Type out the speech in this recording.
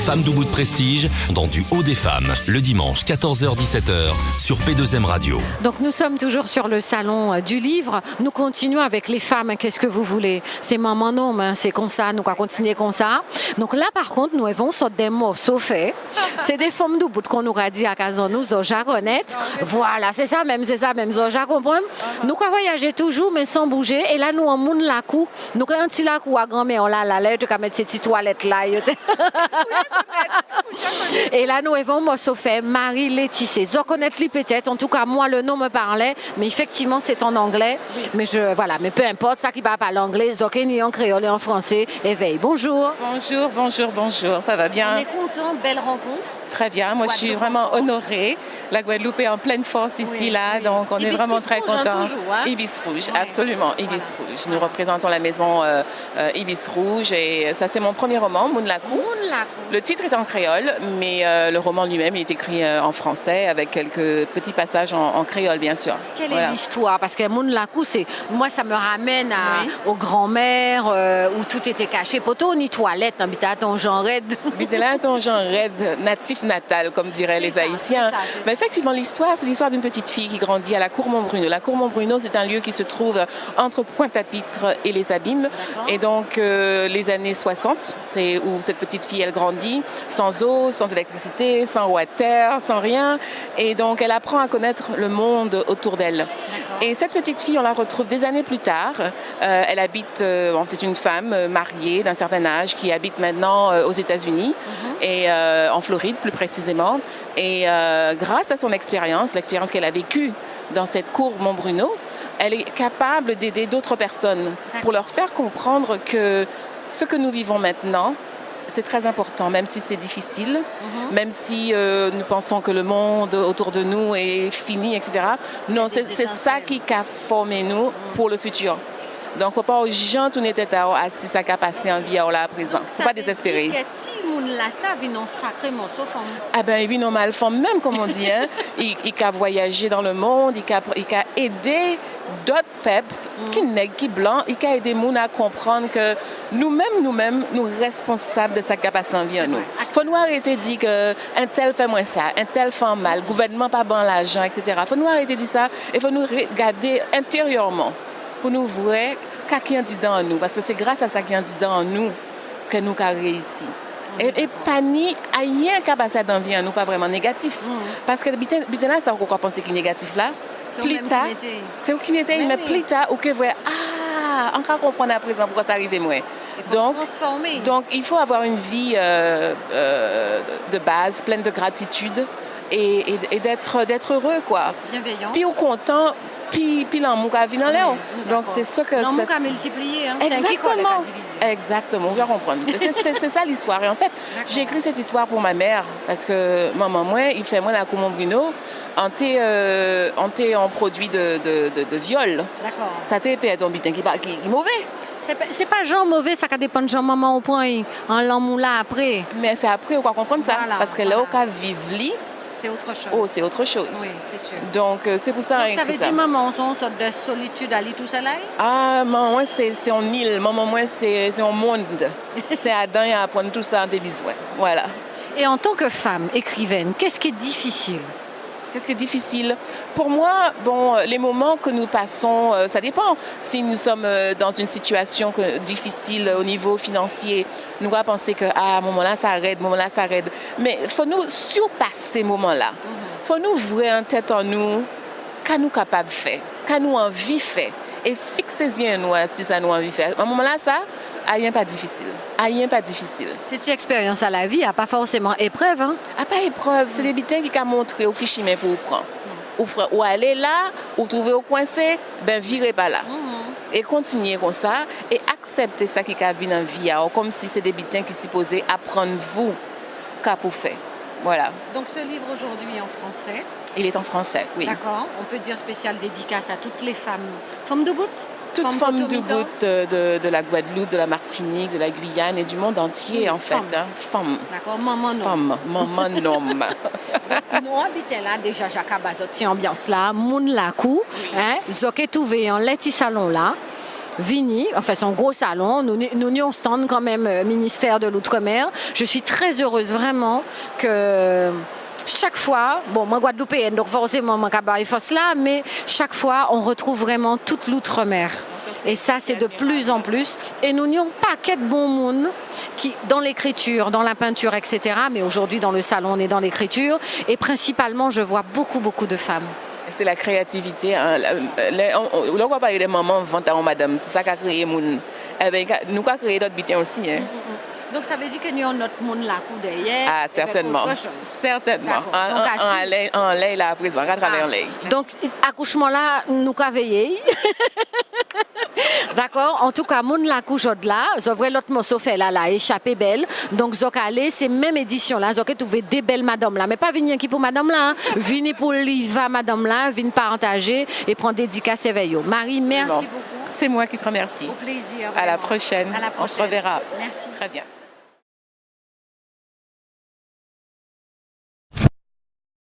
Femmes d'Ubud de Prestige dans Du Haut des Femmes, le dimanche 14h-17h sur P2M Radio. Donc nous sommes toujours sur le salon du livre. Nous continuons avec les femmes. Qu'est-ce que vous voulez? C'est maman nom, hein? C'est comme ça, nous allons continuer comme ça. Donc là, par contre, nous avons sorti des morceaux faits. C'est des femmes d'Ubud qu'on nous a dit à Kazan, nous, Zoja connaître. Voilà, c'est ça même, Zoja comprendre. Nous avons voyagé toujours, mais sans bouger. Et là, nous, on moun la cou. Nous avons un petit lac où à grand-mère, on l'a la lettre, on mettre ces petites toilettes là. Et là, nous avons morceau fait Marie-Laetitia. Vous connaissez peut-être, en tout cas, moi, le nom me parlait, mais effectivement, c'est en anglais. Mais mais peu importe, ça qui va parler anglais, ni en créole et en français. Éveille, bonjour. Bonjour, ça va bien? On est content, belle rencontre. Très bien, moi je suis vraiment honorée. La Guadeloupe est en pleine force ici, donc on est vraiment très contents. Ibis Rouge, absolument, Ibis Rouge. Nous représentons la maison Ibis Rouge et ça c'est mon premier roman, Mounlakou. Le titre est en créole, mais le roman lui-même il est écrit en français avec quelques petits passages en créole bien sûr. Quelle est l'histoire? Parce que Mounlakou, moi ça me ramène aux grands-mères où tout était caché. Poto ni toilette, habitat ton genre raide. Habitat ton genre raide, natif natal, comme diraient les Haïtiens. Mais effectivement, l'histoire, c'est l'histoire d'une petite fille qui grandit à la Cour-Montbruno. La Cour-Montbruno, c'est un lieu qui se trouve entre Pointe-à-Pitre et les Abîmes. Et donc, les années 60, c'est où cette petite fille, elle grandit sans eau, sans électricité, sans water, sans rien. Et donc, elle apprend à connaître le monde autour d'elle. Et cette petite fille, on la retrouve des années plus tard. Elle habite, c'est une femme mariée d'un certain âge qui habite maintenant aux États-Unis et en Floride plus précisément. Et grâce à son l'expérience qu'elle a vécue dans cette cour Montbruno, elle est capable d'aider d'autres personnes pour leur faire comprendre que ce que nous vivons maintenant, c'est très important, même si c'est difficile, même si nous pensons que le monde autour de nous est fini, etc. Non, c'est ça qui a formé nous pour le futur. Donc, il ne faut pas aux gens tourner tête à si ça a passé en vie à la présent. Il ne faut pas désespérer. Ah ben, il vit nos mal formes même, comme on dit. Hein. Il a voyagé dans le monde, il a aidé d'autres peuples, qui blancs, il a aidé nous à comprendre que nous-mêmes, nous responsables de ça qui a passé en vie à nous. Il faut nous arrêter de dire qu'un tel fait moins ça, un tel fait mal, le gouvernement pas bon l'argent, etc. Il faut nous arrêter de dire ça, il faut nous regarder intérieurement. Pour nous voir qu'est-ce qui en dit dans nous. Parce que c'est grâce à ça qui en dit dans nous que nous avons réussi. Et pas ni rien qui a passé dans la vie en nous, pas vraiment négatif. Parce que là, ça qu'on pense qui est négatif là. Plus tard, c'est où qui m'était, mais plus tard, ou que vous voyez, encore comprendre à présent pourquoi ça arrive moi. Donc, il faut avoir une vie de base, pleine de gratitude et d'être heureux, quoi. Bienveillant. Puis au content. Puis l'amour a vu dans l'air. Donc c'est ça que l'amour a multiplié. Hein. Exactement, on va comprendre. C'est ça l'histoire. Et en fait, j'ai écrit cette histoire pour ma mère parce que maman, moi, il fait moi la Cour-Montbruno en produit de viol. D'accord. Ça t'est ton butin qui est mauvais. C'est pas genre mauvais, ça dépend de genre maman au point en l'amour là après. Mais c'est après on va comprendre ça parce que là au cas vivre c'est autre chose. Oh, c'est autre chose. Oui, c'est sûr. Donc, c'est pour ça. Donc, ça veut dire, maman, on sorte de solitude à tout ça là? Ah, maman, c'est en île. Maman, c'est en monde. C'est à dingue à apprendre tout ça en des besoins. Voilà. Et en tant que femme écrivaine, qu'est-ce qui est difficile? Qu'est-ce qui est difficile? Pour moi, les moments que nous passons, ça dépend. Si nous sommes dans une situation difficile au niveau financier, nous allons penser que à un moment-là, ça arrête, Mais il faut nous surpasser ces moments-là. Il faut nous voir en tête en nous, qu'à nous capables de faire, qu'à nous envie de faire. Et fixez-y nous si ça nous envie de faire. À un moment-là, ça, rien pas difficile. Cette expérience à la vie n'a pas forcément épreuve, hein? Pas épreuve, c'est des bitins qui ont montré au qui chemin pour vous prendre. Ou aller là, ou trouver au coincé, virez pas là. Et continuer comme ça, et accepter ça qui a vu dans la vie, comme si c'est des bitins qui supposaient apprendre vous qu'à pour faire. Voilà. Donc ce livre aujourd'hui en français? Il est en français, oui. D'accord. On peut dire spécial dédicace à toutes les femmes d'Ubud? Toutes femmes d'Ubud de la Guadeloupe, de la Martinique, de la Guyane et du monde entier, en fait. Femmes. D'accord, maman nom. Femmes, maman nom. Nous habitons là, déjà, Jacques Bazot, ambiance là, Mounlakou, hein, Zoké Touvé, en Leti Salon là. Vini, enfin son gros salon, nous on stand quand même ministère de l'Outre-mer. Je suis très heureuse vraiment que chaque fois, bon moi Guadeloupéenne donc forcément mon cabas est force là, mais chaque fois on retrouve vraiment toute l'Outre-mer. Et ça c'est de plus en plus. Et nous n'avons pas qu'être bon monde qui dans l'écriture, dans la peinture, etc. Mais aujourd'hui dans le salon on est dans l'écriture et principalement je vois beaucoup de femmes. C'est la créativité. Hein. On va parler des moments vente à madame, c'est ça qui a créé mon. Eh bien, nous avons créé notre bitin aussi. Hein. Donc ça veut dire que nous avons notre monde là coup derrière. Ah certainement. Certainement. En lait là à présent, à travers en lait. Donc accouchement là, nous avons veillé. D'accord. En tout cas, mon la couche là, j'ouvre l'autre morceau fait là, échappé belle. Donc zokale, c'est même édition là, zoké trouver des belles madame là, mais pas venir qui pour madame là, venir pour l'Iva madame là, venir partager et prendre dédicace éveillot. Marie, merci beaucoup. C'est moi qui te remercie. Au plaisir. À la prochaine. À la prochaine. On se reverra. Merci. Très bien.